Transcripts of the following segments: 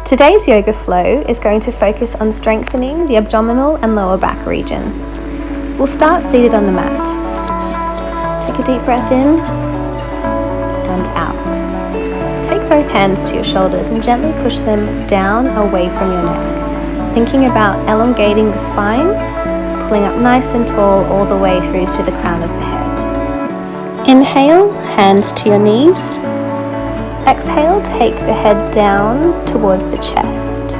Today's yoga flow is going to focus on strengthening the abdominal and lower back region. We'll start seated on the mat. Take a deep breath in and out. Take both hands to your shoulders and gently push them down away from your neck, thinking about elongating the spine, pulling up nice and tall all the way through to the crown of the head. Inhale, hands to your knees. Exhale, take the head down towards the chest.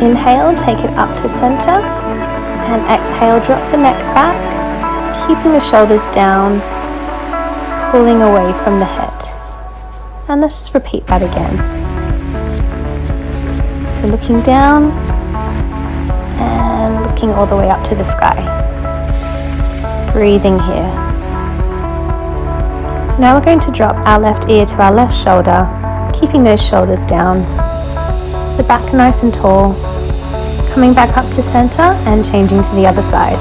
Inhale, take it up to center, and exhale, drop the neck back, keeping the shoulders down, pulling away from the head. And let's just repeat that again. So looking down and looking all the way up to the sky. Breathing here. Now we're going to drop our left ear to our left shoulder, keeping those shoulders down. The back nice and tall. Coming back up to center and changing to the other side.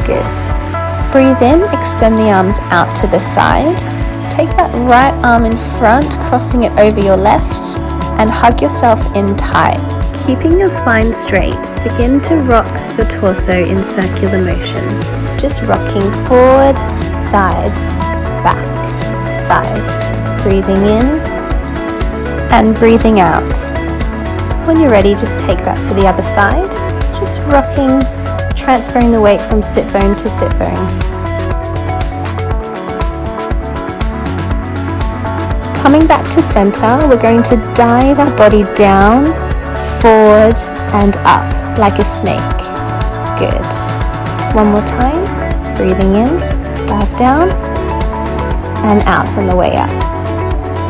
Good. Breathe in, extend the arms out to the side. Take that right arm in front, crossing it over your left, and hug yourself in tight. Keeping your spine straight, begin to rock your torso in circular motion. Just rocking forward, side, back, side. Breathing in and breathing out. When you're ready, just take that to the other side. Just rocking, transferring the weight from sit bone to sit bone. Coming back to center, we're going to dive our body down, forward and up like a snake. Good. One more time. Breathing in, dive down and out on the way up.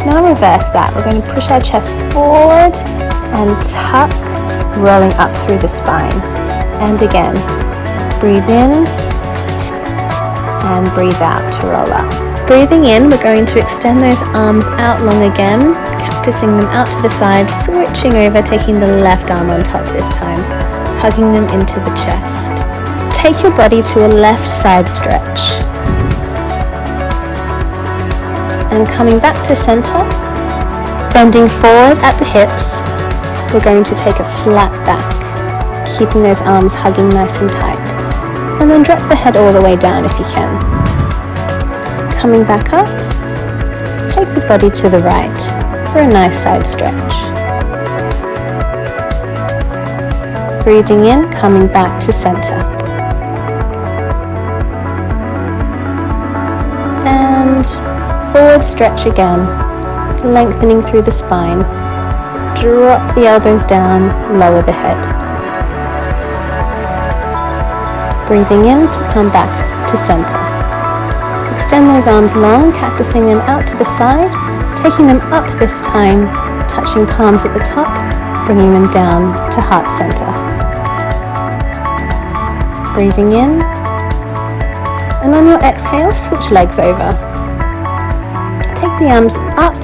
Now reverse that. We're going to push our chest forward and tuck, rolling up through the spine. And again, breathe in and breathe out to roll up. Breathing in, we're going to extend those arms out long again, cactusing them out to the side, switching over, taking the left arm on top this time, hugging them into the chest. Take your body to a left side stretch. And coming back to center, bending forward at the hips, we're going to take a flat back, keeping those arms hugging nice and tight. And then drop the head all the way down if you can. Coming back up, take the body to the right for a nice side stretch. Breathing in, coming back to center. And forward stretch again, lengthening through the spine. Drop the elbows down, lower the head. Breathing in to come back to center. Extend those arms long, cactusing them out to the side, taking them up this time, touching palms at the top, bringing them down to heart center. Breathing in, and on your exhale, switch legs over. Take the arms up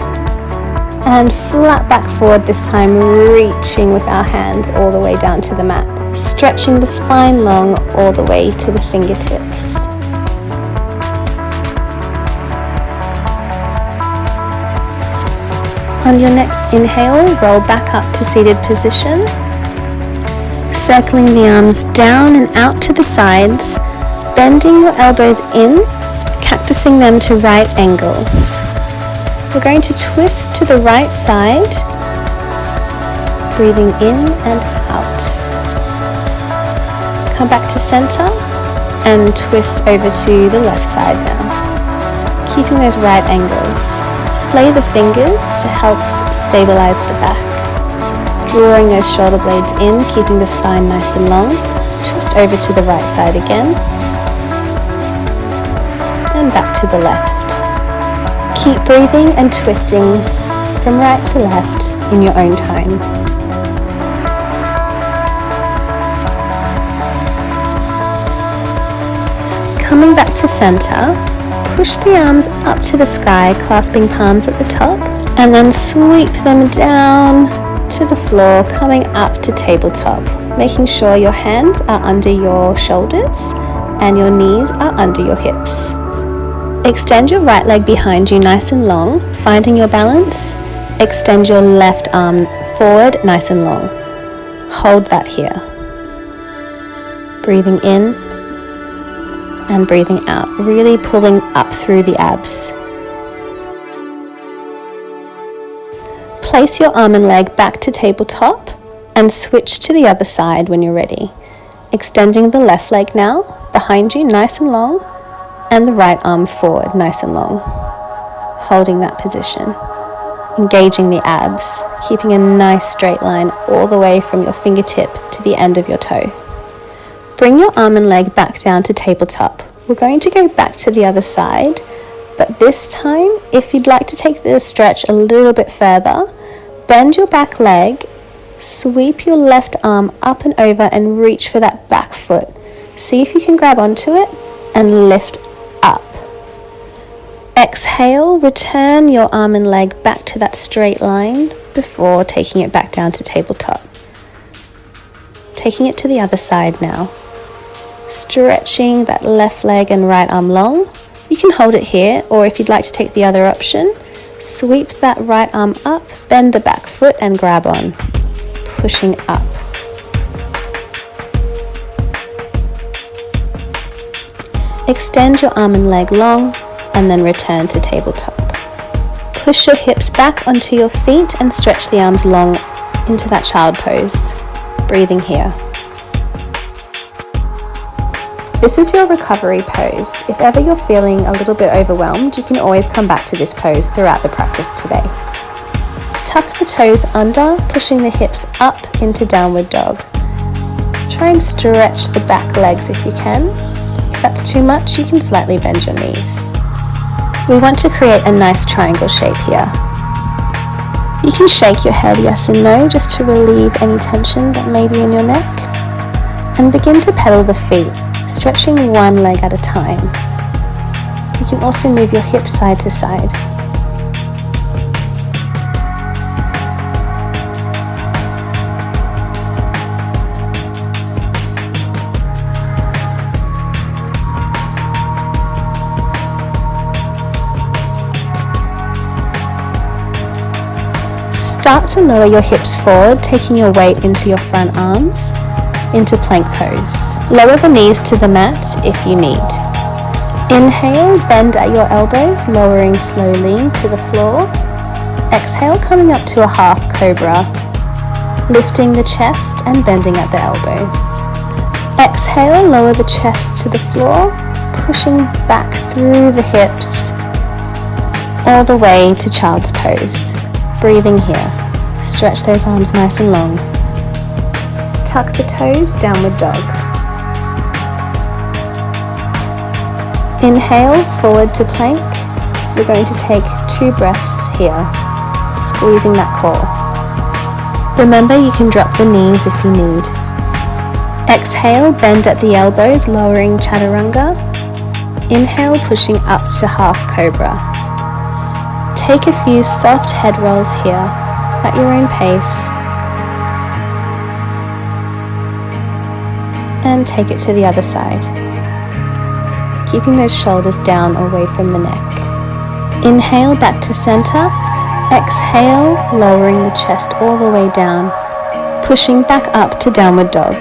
and flat back forward this time, reaching with our hands all the way down to the mat, stretching the spine long all the way to the fingertips. On your next inhale, roll back up to seated position, circling the arms down and out to the sides, bending your elbows in, cactusing them to right angles. We're going to twist to the right side, breathing in and out. Come back to center and twist over to the left side now, keeping those right angles. Splay the fingers to help stabilize the back. Drawing those shoulder blades in, keeping the spine nice and long. Twist over to the right side again. And back to the left. Keep breathing and twisting from right to left in your own time. Coming back to center, push the arms up to the sky, clasping palms at the top, and then sweep them down to the floor, coming up to tabletop, making sure your hands are under your shoulders and your knees are under your hips. Extend your right leg behind you nice and long, finding your balance. Extend your left arm forward nice and long. Hold that here. Breathing in and breathing out, really pulling up through the abs. Place your arm and leg back to tabletop and switch to the other side when you're ready. Extending the left leg now, behind you nice and long, and the right arm forward nice and long. Holding that position. Engaging the abs, keeping a nice straight line all the way from your fingertip to the end of your toe. Bring your arm and leg back down to tabletop. We're going to go back to the other side, but this time, if you'd like to take the stretch a little bit further, bend your back leg, sweep your left arm up and over and reach for that back foot. See if you can grab onto it and lift up. Exhale, return your arm and leg back to that straight line before taking it back down to tabletop. Taking it to the other side now. Stretching that left leg and right arm long. You can hold it here, or if you'd like to take the other option, sweep that right arm up, bend the back foot and grab on. Pushing up. Extend your arm and leg long and then return to tabletop. Push your hips back onto your feet and stretch the arms long into that child pose. Breathing here. This is your recovery pose. If ever you're feeling a little bit overwhelmed, you can always come back to this pose throughout the practice today. Tuck the toes under, pushing the hips up into downward dog. Try and stretch the back legs if you can. If that's too much, you can slightly bend your knees. We want to create a nice triangle shape here. You can shake your head yes and no just to relieve any tension that may be in your neck. And begin to pedal the feet, stretching one leg at a time. You can also move your hips side to side. Start to lower your hips forward, taking your weight into your front arms, into plank pose. Lower the knees to the mat if you need. Inhale, bend at your elbows, lowering slowly to the floor. Exhale, coming up to a half cobra, lifting the chest and bending at the elbows. Exhale, lower the chest to the floor, pushing back through the hips, all the way to child's pose. Breathing here. Stretch those arms nice and long. Tuck the toes, downward dog. Inhale, forward to plank. We're going to take 2 breaths here, squeezing that core. Remember, you can drop the knees if you need. Exhale, bend at the elbows, lowering chaturanga. Inhale, pushing up to half cobra. Take a few soft head rolls here at your own pace and take it to the other side, keeping those shoulders down away from the neck. Inhale back to center, exhale lowering the chest all the way down, pushing back up to downward dog.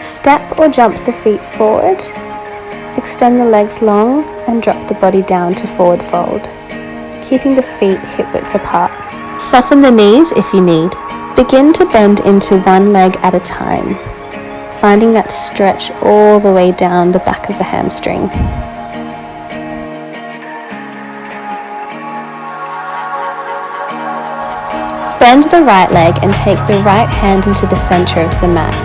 Step or jump the feet forward. Extend the legs long and drop the body down to forward fold, keeping the feet hip width apart. Soften the knees if you need. Begin to bend into one leg at a time, finding that stretch all the way down the back of the hamstring. Bend the right leg and take the right hand into the center of the mat.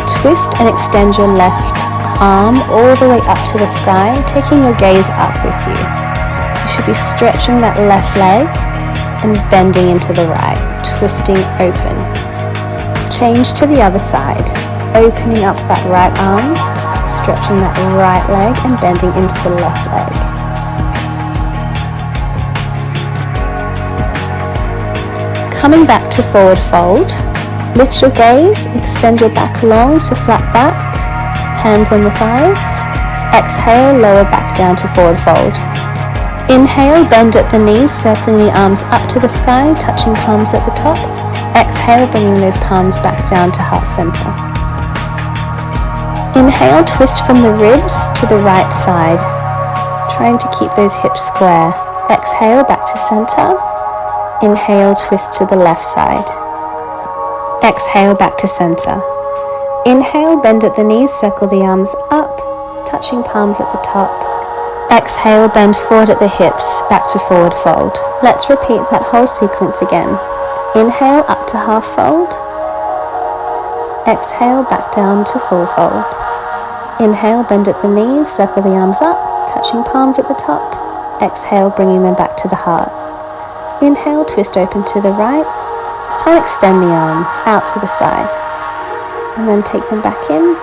Twist and extend your left arm all the way up to the sky, taking your gaze up with you. You should be stretching that left leg and bending into the right, twisting open. Change to the other side, opening up that right arm, stretching that right leg and bending into the left leg. Coming back to forward fold, Lift your gaze, extend your back long to flat back, hands on the thighs. Exhale, lower back down to forward fold. Inhale, bend at the knees, circling the arms up to the sky, touching palms at the top. Exhale, bringing those palms back down to heart center. Inhale, twist from the ribs to the right side, trying to keep those hips square. Exhale, back to center. Inhale, twist to the left side. Exhale, back to center. Inhale, bend at the knees, circle the arms up, touching palms at the top. Exhale, bend forward at the hips, back to forward fold. Let's repeat that whole sequence again. Inhale, up to half fold. Exhale, back down to full fold. Inhale, bend at the knees, circle the arms up, touching palms at the top. Exhale, bringing them back to the heart. Inhale, twist open to the right. This time extend the arms out to the side. And then take them back in,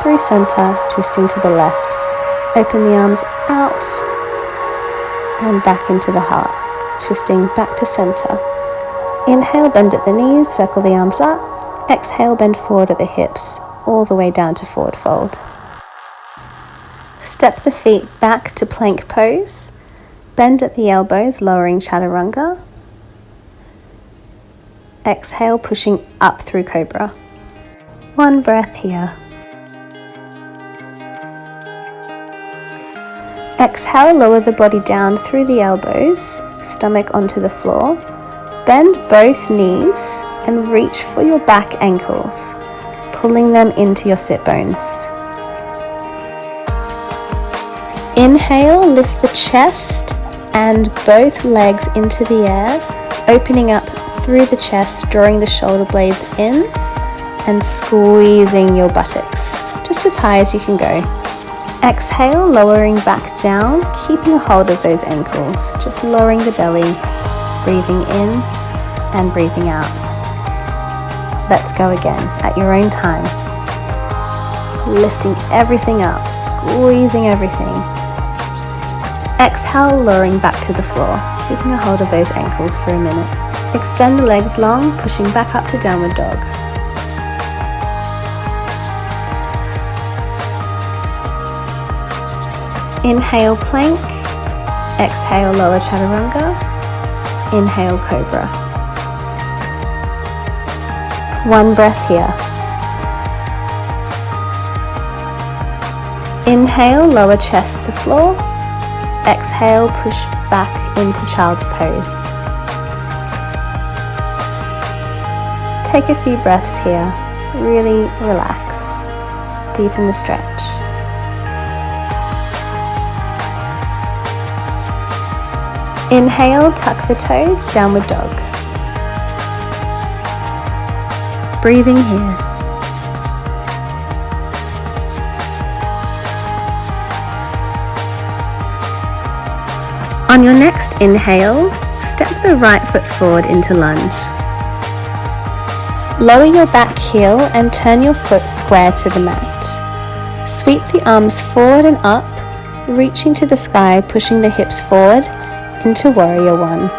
through center, twisting to the left. Open the arms out and back into the heart, twisting back to center. Inhale, bend at the knees, circle the arms up. Exhale, bend forward at the hips, all the way down to forward fold. Step the feet back to plank pose. Bend at the elbows, lowering chaturanga. Exhale, pushing up through cobra. One breath here. Exhale, lower the body down through the elbows, stomach onto the floor. Bend both knees and reach for your back ankles, pulling them into your sit bones. Inhale, lift the chest and both legs into the air, opening up through the chest, drawing the shoulder blades in and squeezing your buttocks, just as high as you can go. Exhale, lowering back down, keeping a hold of those ankles, just lowering the belly, breathing in and breathing out. Let's go again at your own time. Lifting everything up, squeezing everything. Exhale, lowering back to the floor, keeping a hold of those ankles for a minute. Extend the legs long, pushing back up to downward dog. Inhale, plank. Exhale, lower chaturanga. Inhale, cobra. One breath here. Inhale, lower chest to floor. Exhale, push back into child's pose. Take a few breaths here. Really relax. Deepen the stretch. Inhale, tuck the toes, downward dog. Breathing here. On your next inhale, step the right foot forward into lunge. Lower your back heel and turn your foot square to the mat. Sweep the arms forward and up, reaching to the sky, pushing the hips forward into Warrior One.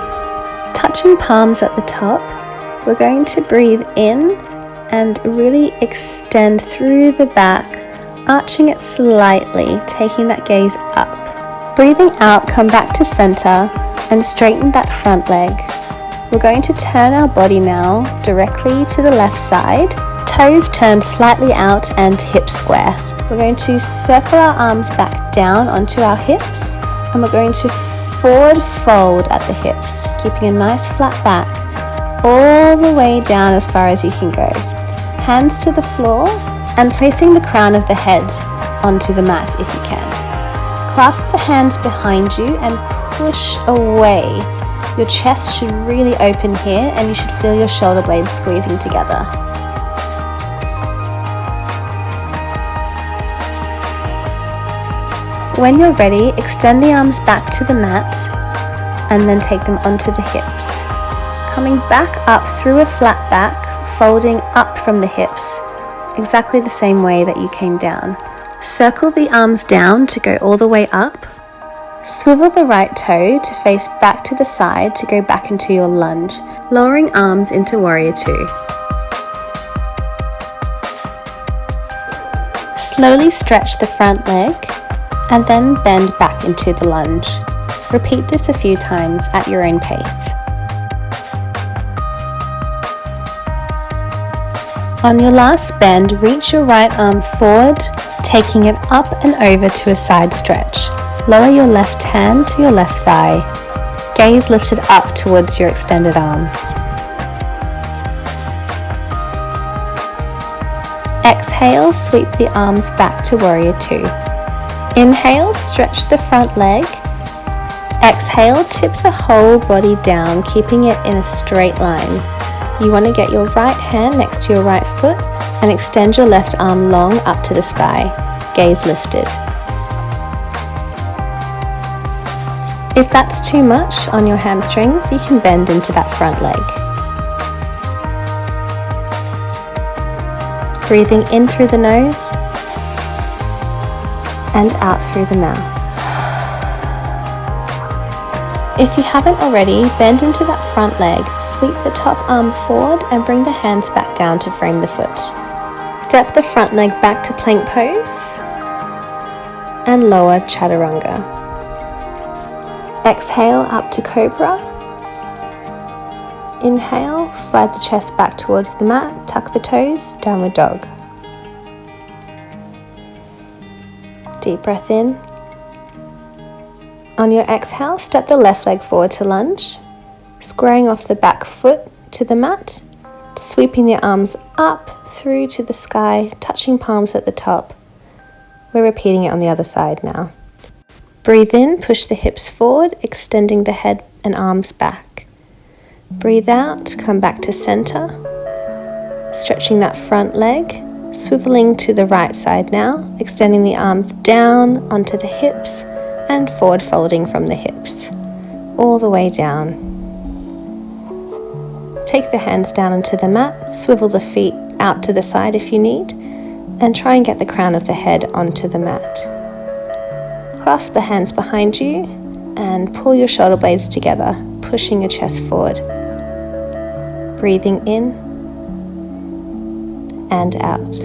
Touching palms at the top, we're going to breathe in and really extend through the back, arching it slightly, taking that gaze up. Breathing out, come back to center and straighten that front leg. We're going to turn our body now directly to the left side, toes turned slightly out and hips square. We're going to circle our arms back down onto our hips and we're going to forward fold at the hips, keeping a nice flat back all the way down as far as you can go. Hands to the floor and placing the crown of the head onto the mat if you can. Clasp the hands behind you and push away. Your chest should really open here and you should feel your shoulder blades squeezing together. When you're ready, extend the arms back to the mat and then take them onto the hips. Coming back up through a flat back, folding up from the hips, exactly the same way that you came down. Circle the arms down to go all the way up. Swivel the right toe to face back to the side to go back into your lunge, lowering arms into Warrior Two. Slowly stretch the front leg and then bend back into the lunge. Repeat this a few times at your own pace. On your last bend, reach your right arm forward, taking it up and over to a side stretch. Lower your left hand to your left thigh. Gaze lifted up towards your extended arm. Exhale, sweep the arms back to Warrior Two. Inhale, stretch the front leg. Exhale, tip the whole body down, keeping it in a straight line. You want to get your right hand next to your right foot and extend your left arm long up to the sky. Gaze lifted. If that's too much on your hamstrings, you can bend into that front leg. Breathing in through the nose and out through the mouth. If you haven't already, bend into that front leg, sweep the top arm forward and bring the hands back down to frame the foot. Step the front leg back to plank pose and lower chaturanga. Exhale up to cobra. Inhale, slide the chest back towards the mat, tuck the toes, downward dog. Deep breath in. On your exhale, step the left leg forward to lunge, squaring off the back foot to the mat, sweeping the arms up through to the sky, touching palms at the top. We're repeating it on the other side now. Breathe in, push the hips forward, extending the head and arms back. Breathe out, come back to center, stretching that front leg, swiveling to the right side now, extending the arms down onto the hips and forward folding from the hips, all the way down. Take the hands down onto the mat, swivel the feet out to the side if you need, and try and get the crown of the head onto the mat. Clasp the hands behind you and pull your shoulder blades together, pushing your chest forward. Breathing in and out.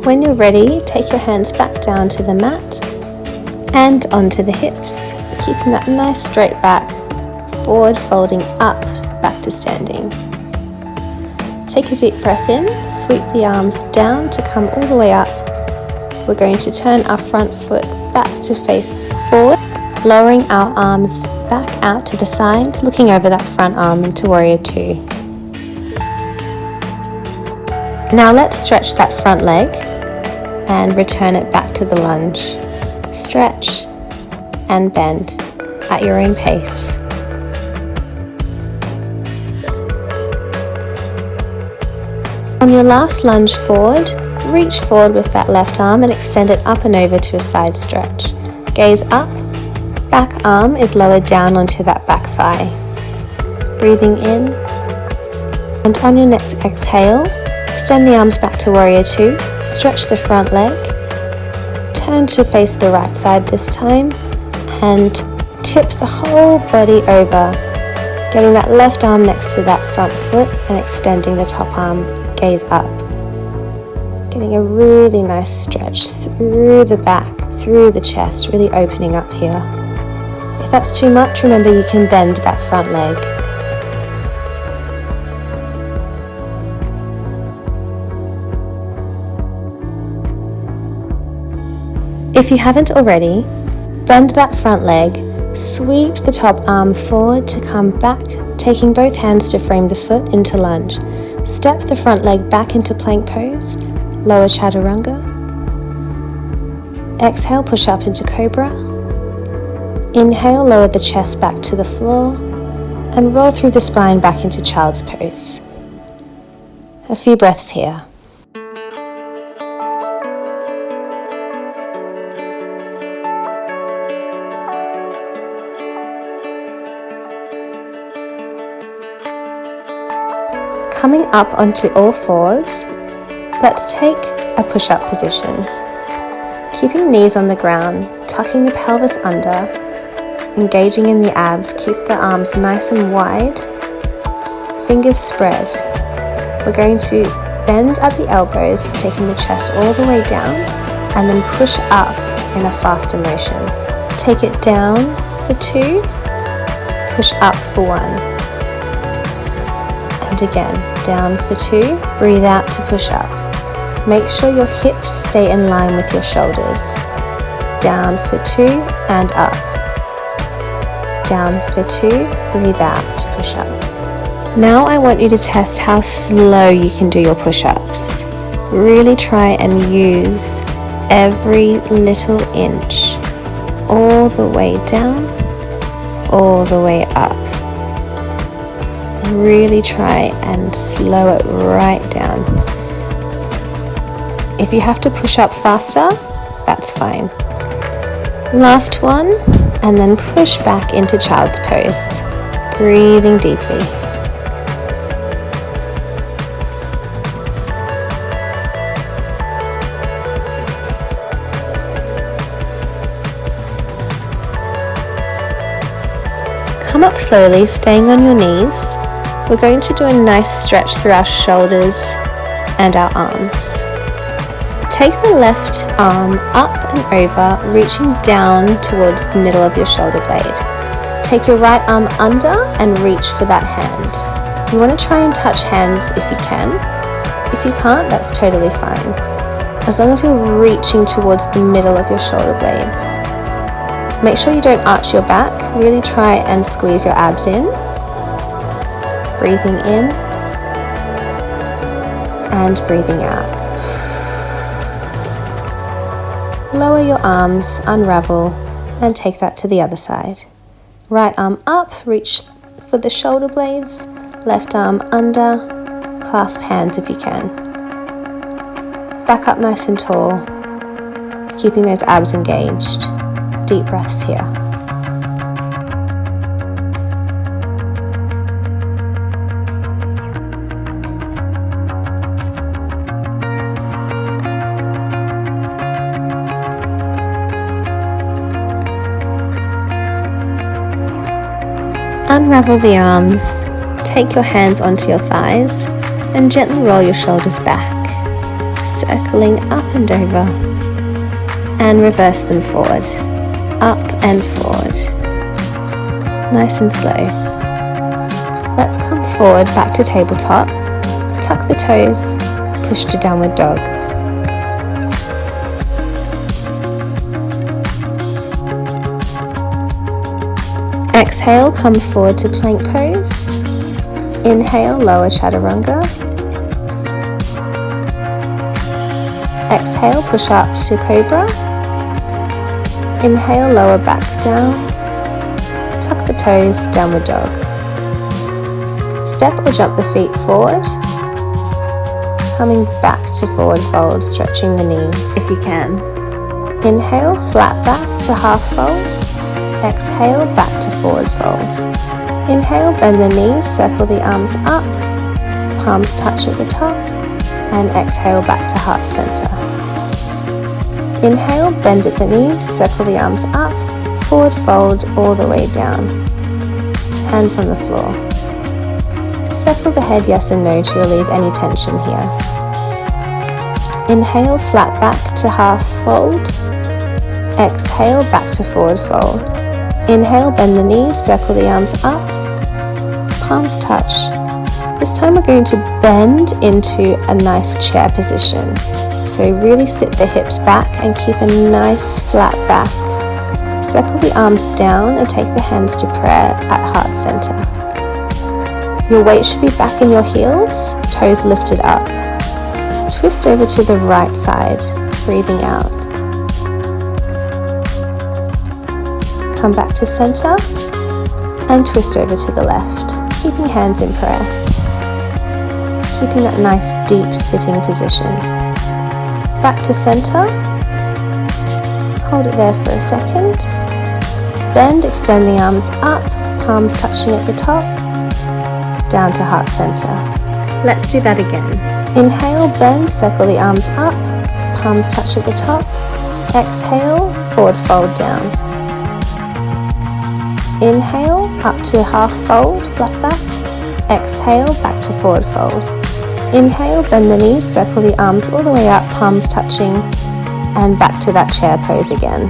When you're ready, take your hands back down to the mat and onto the hips, keeping that nice straight back, forward folding up, back to standing. Take a deep breath in, sweep the arms down to come all the way up. We're going to turn our front foot back to face forward, lowering our arms back out to the sides, looking over that front arm into Warrior Two. Now let's stretch that front leg and return it back to the lunge. Stretch and bend at your own pace. On your last lunge forward, reach forward with that left arm and extend it up and over to a side stretch. Gaze up, back arm is lowered down onto that back thigh. Breathing in, and on your next exhale, extend the arms back to Warrior Two, stretch the front leg, turn to face the right side this time, and tip the whole body over, getting that left arm next to that front foot and extending the top arm, gaze up. Getting a really nice stretch through the back, through the chest, really opening up here. If that's too much, remember you can bend that front leg. If you haven't already, bend that front leg, sweep the top arm forward to come back, taking both hands to frame the foot into lunge. Step the front leg back into plank pose, lower chaturanga. Exhale, push up into cobra. Inhale, lower the chest back to the floor and roll through the spine back into child's pose. A few breaths here. Coming up onto all fours, let's take a push-up position. Keeping knees on the ground, tucking the pelvis under, engaging in the abs, keep the arms nice and wide, fingers spread. We're going to bend at the elbows, taking the chest all the way down, and then push up in a faster motion. Take it down for 2, push up for 1. And again, down for 2, breathe out to push up. Make sure your hips stay in line with your shoulders. Down for 2 and up. Down for 2, breathe out to push up. Now I want you to test how slow you can do your push-ups. Really try and use every little inch, all the way down, all the way up. Really try and slow it right down. If you have to push up faster, that's fine. Last one, and then push back into child's pose, breathing deeply. Come up slowly, staying on your knees. We're going to do a nice stretch through our shoulders and our arms. Take the left arm up and over, reaching down towards the middle of your shoulder blade. Take your right arm under and reach for that hand. You want to try and touch hands if you can. If you can't, that's totally fine. As long as you're reaching towards the middle of your shoulder blades. Make sure you don't arch your back. Really try and squeeze your abs in. Breathing in and breathing out. Lower your arms, unravel, and take that to the other side. Right arm up, reach for the shoulder blades. Left arm under, clasp hands if you can. Back up nice and tall, keeping those abs engaged. Deep breaths here. Unravel the arms, take your hands onto your thighs, and gently roll your shoulders back, circling up and over, and reverse them forward, up and forward, nice and slow. Let's come forward back to tabletop, tuck the toes, push to downward dog. Exhale, come forward to plank pose. Inhale, lower chaturanga. Exhale, push up to cobra. Inhale, lower back down. Tuck the toes, downward dog. Step or jump the feet forward. Coming back to forward fold, stretching the knees if you can. Inhale, flat back to half fold. Exhale, back to forward fold. Inhale, bend the knees, circle the arms up, palms touch at the top, and exhale back to heart center. Inhale, bend at the knees, circle the arms up, forward fold all the way down. Hands on the floor. Circle the head yes and no to relieve any tension here. Inhale, flat back to half fold. Exhale, back to forward fold. Inhale, bend the knees, circle the arms up, palms touch. This time we're going to bend into a nice chair position. So really sit the hips back and keep a nice flat back. Circle the arms down and take the hands to prayer at heart center. Your weight should be back in your heels, toes lifted up. Twist over to the right side, breathing out. Come back to center and twist over to the left, keeping hands in prayer. Keeping that nice deep sitting position. Back to center. Hold it there for a second. Bend, extend the arms up, palms touching at the top, down to heart center. Let's do that again. Inhale, bend, circle the arms up, palms touch at the top, Exhale, forward fold down. Inhale, up to half fold, flat back. Exhale, back to forward fold. Inhale, bend the knees, circle the arms all the way up, palms touching, and back to that chair pose again.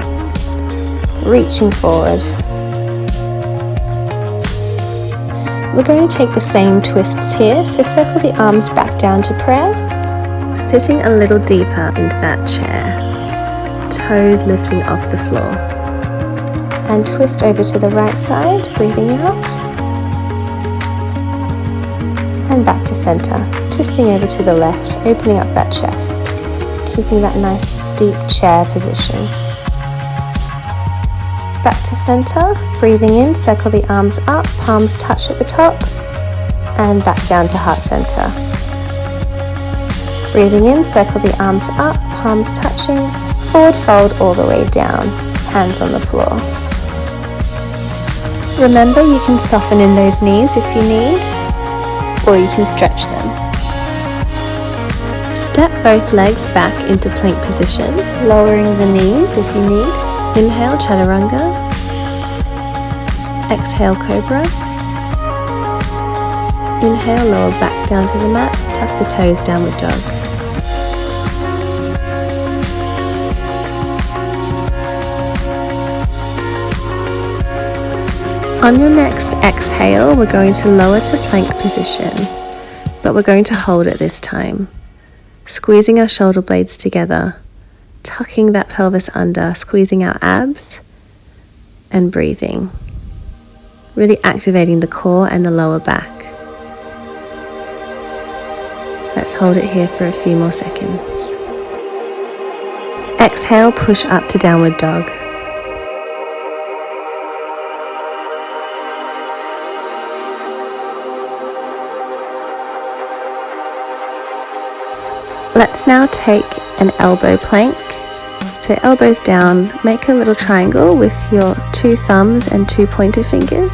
Reaching forward. We're going to take the same twists here, so circle the arms back down to prayer, sitting a little deeper into that chair, toes lifting off the floor. And twist over to the right side, breathing out. And back to center, twisting over to the left, opening up that chest, keeping that nice deep chair position. Back to center, breathing in, circle the arms up, palms touch at the top, and back down to heart center. Breathing in, circle the arms up, palms touching, forward fold all the way down, hands on the floor. Remember, you can soften in those knees if you need, or you can stretch them. Step both legs back into plank position, lowering the knees if you need. Inhale, chaturanga. Exhale, cobra. Inhale, lower back down to the mat, tuck the toes, downward dog. On your next exhale, we're going to lower to plank position, but we're going to hold it this time. Squeezing our shoulder blades together, tucking that pelvis under, squeezing our abs, and breathing. Really activating the core and the lower back. Let's hold it here for a few more seconds. Exhale, push up to downward dog. Let's now take an elbow plank. So elbows down, make a little triangle with your 2 thumbs and 2 pointer fingers.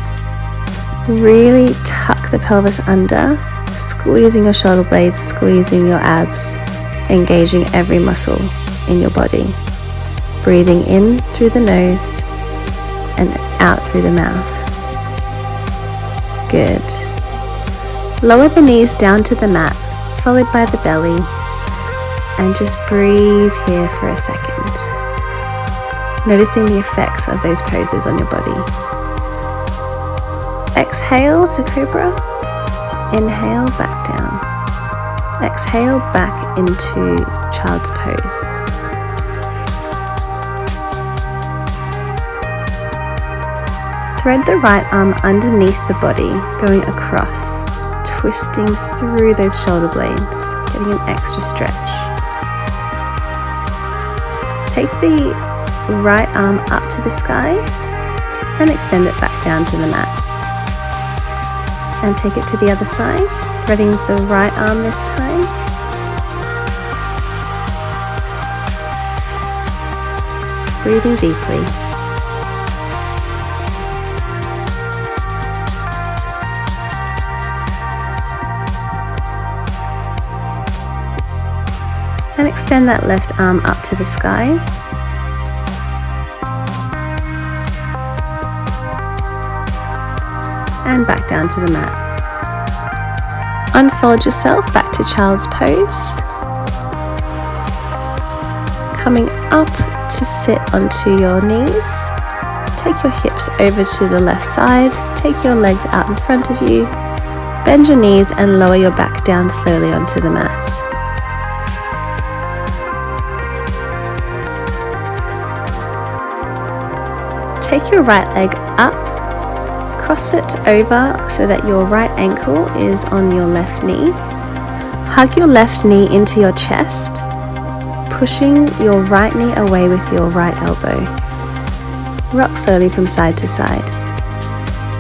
Really tuck the pelvis under, squeezing your shoulder blades, squeezing your abs, engaging every muscle in your body. Breathing in through the nose and out through the mouth. Good. Lower the knees down to the mat, followed by the belly. And just breathe here for a second, noticing the effects of those poses on your body. Exhale to cobra, inhale back down, exhale back into child's pose. Thread the right arm underneath the body, going across, twisting through those shoulder blades, getting an extra stretch. Take the right arm up to the sky and extend it back down to the mat. And take it to the other side, threading the right arm this time. Breathing deeply. And extend that left arm up to the sky. And back down to the mat. Unfold yourself back to child's pose. Coming up to sit onto your knees. Take your hips over to the left side. Take your legs out in front of you. Bend your knees and lower your back down slowly onto the mat. Take your right leg up, cross it over so that your right ankle is on your left knee. Hug your left knee into your chest, pushing your right knee away with your right elbow. Rock slowly from side to side.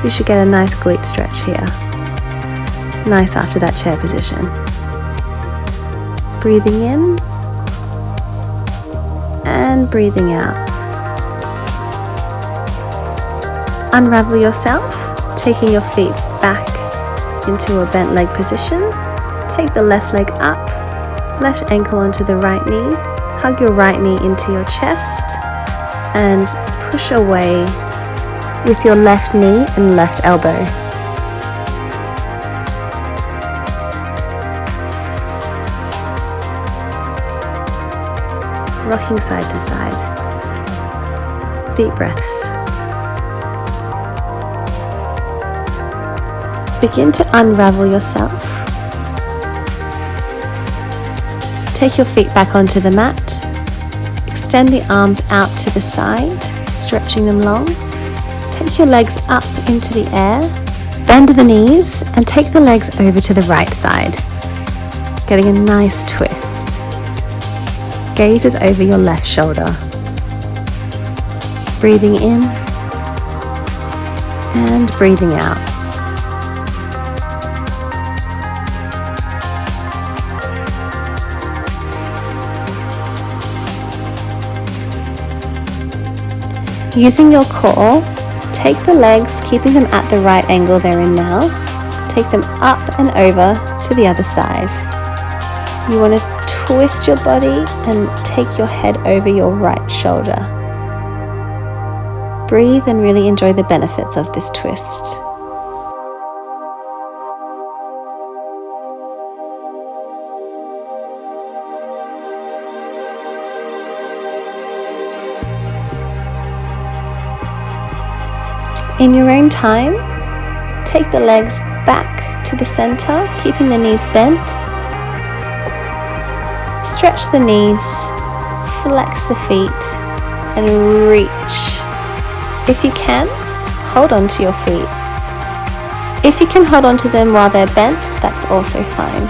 You should get a nice glute stretch here. Nice after that chair position. Breathing in and breathing out. Unravel yourself, taking your feet back into a bent leg position. Take the left leg up, left ankle onto the right knee, Hug your right knee into your chest and push away with your left knee and left elbow. Rocking side to side. Deep breaths. Begin to unravel yourself. Take your feet back onto the mat. Extend the arms out to the side, stretching them long. Take your legs up into the air. Bend the knees and take the legs over to the right side, getting a nice twist. Gaze is over your left shoulder. Breathing in and breathing out. Using your core, take the legs, keeping them at the right angle they're in now. Take them up and over to the other side. You want to twist your body and take your head over your right shoulder. Breathe and really enjoy the benefits of this twist. In your own time, take the legs back to the center, keeping the knees bent. Stretch the knees, flex the feet, and reach. If you can, hold on to your feet. If you can hold on to them while they're bent, that's also fine.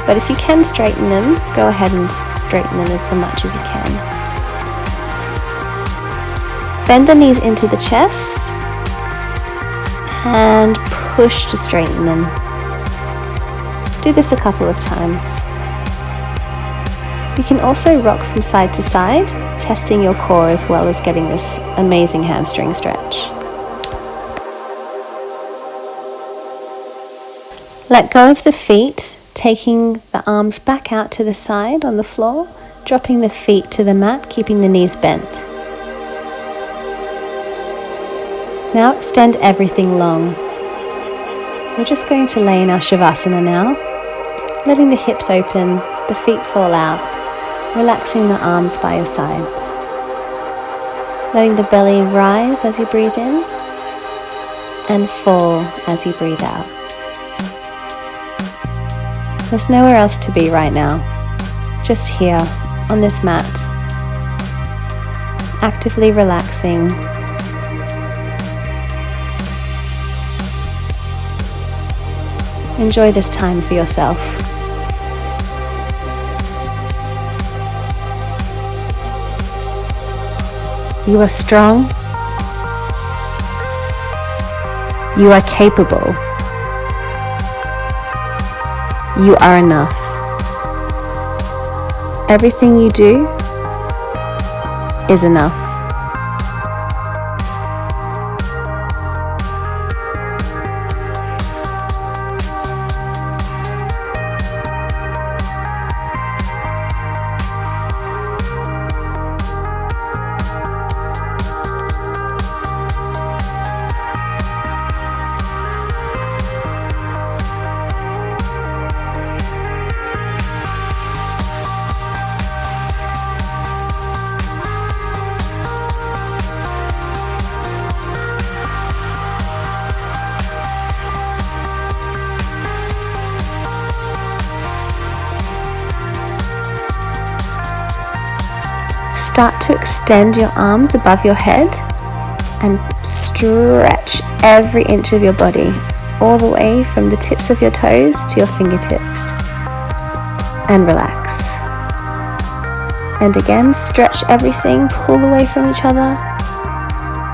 But if you can straighten them, go ahead and straighten them as much as you can. Bend the knees into the chest and push to straighten them. Do this a couple of times. You can also rock from side to side, testing your core as well as getting this amazing hamstring stretch. Let go of the feet, taking the arms back out to the side on the floor, dropping the feet to the mat, keeping the knees bent. Now extend everything long. We're just going to lay in our Shavasana now, letting the hips open, the feet fall out, relaxing the arms by your sides. Letting the belly rise as you breathe in and fall as you breathe out. There's nowhere else to be right now, just here on this mat, actively relaxing. Enjoy this time for yourself. You are strong. You are capable. You are enough. Everything you do is enough. Start to extend your arms above your head and stretch every inch of your body, all the way from the tips of your toes to your fingertips. And relax. And again, stretch everything, pull away from each other,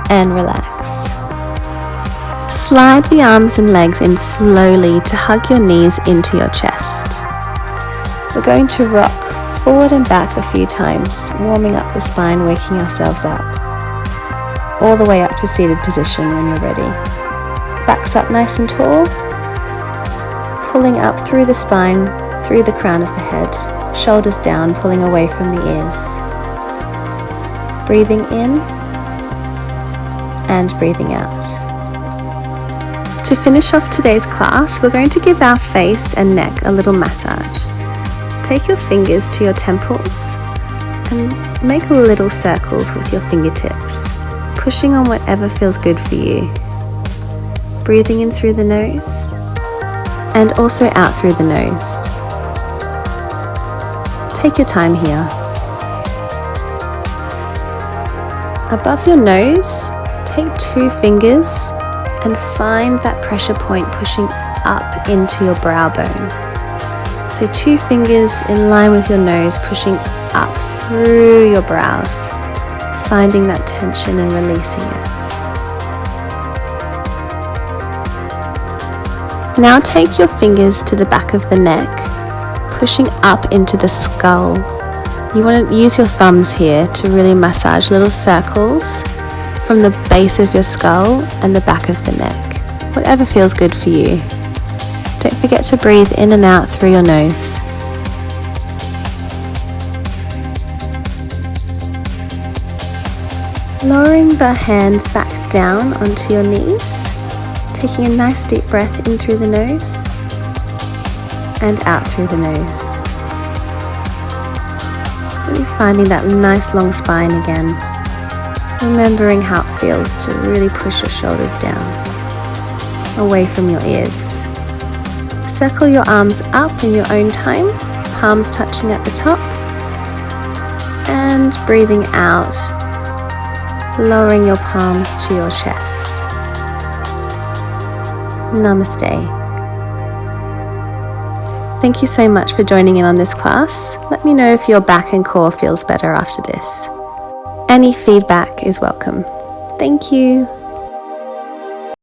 and relax. Slide the arms and legs in slowly to hug your knees into your chest. We're going to rock forward and back a few times, warming up the spine, waking ourselves up. All the way up to seated position when you're ready. Backs up nice and tall, pulling up through the spine, through the crown of the head, shoulders down, pulling away from the ears. Breathing in and breathing out. To finish off today's class, we're going to give our face and neck a little massage. Take your fingers to your temples and make little circles with your fingertips, pushing on whatever feels good for you. Breathing in through the nose and also out through the nose. Take your time here. Above your nose, take 2 fingers and find that pressure point pushing up into your brow bone. So 2 fingers in line with your nose pushing up through your brows, finding that tension and releasing it. Now take your fingers to the back of the neck, pushing up into the skull. You want to use your thumbs here to really massage little circles from the base of your skull and the back of the neck, whatever feels good for you. Don't forget to breathe in and out through your nose. Lowering the hands back down onto your knees, taking a nice deep breath in through the nose and out through the nose. Really finding that nice long spine again. Remembering how it feels to really push your shoulders down, away from your ears. Circle your arms up in your own time, palms touching at the top, and breathing out, lowering your palms to your chest. Namaste. Thank you so much for joining in on this class. Let me know if your back and core feels better after this. Any feedback is welcome. Thank you.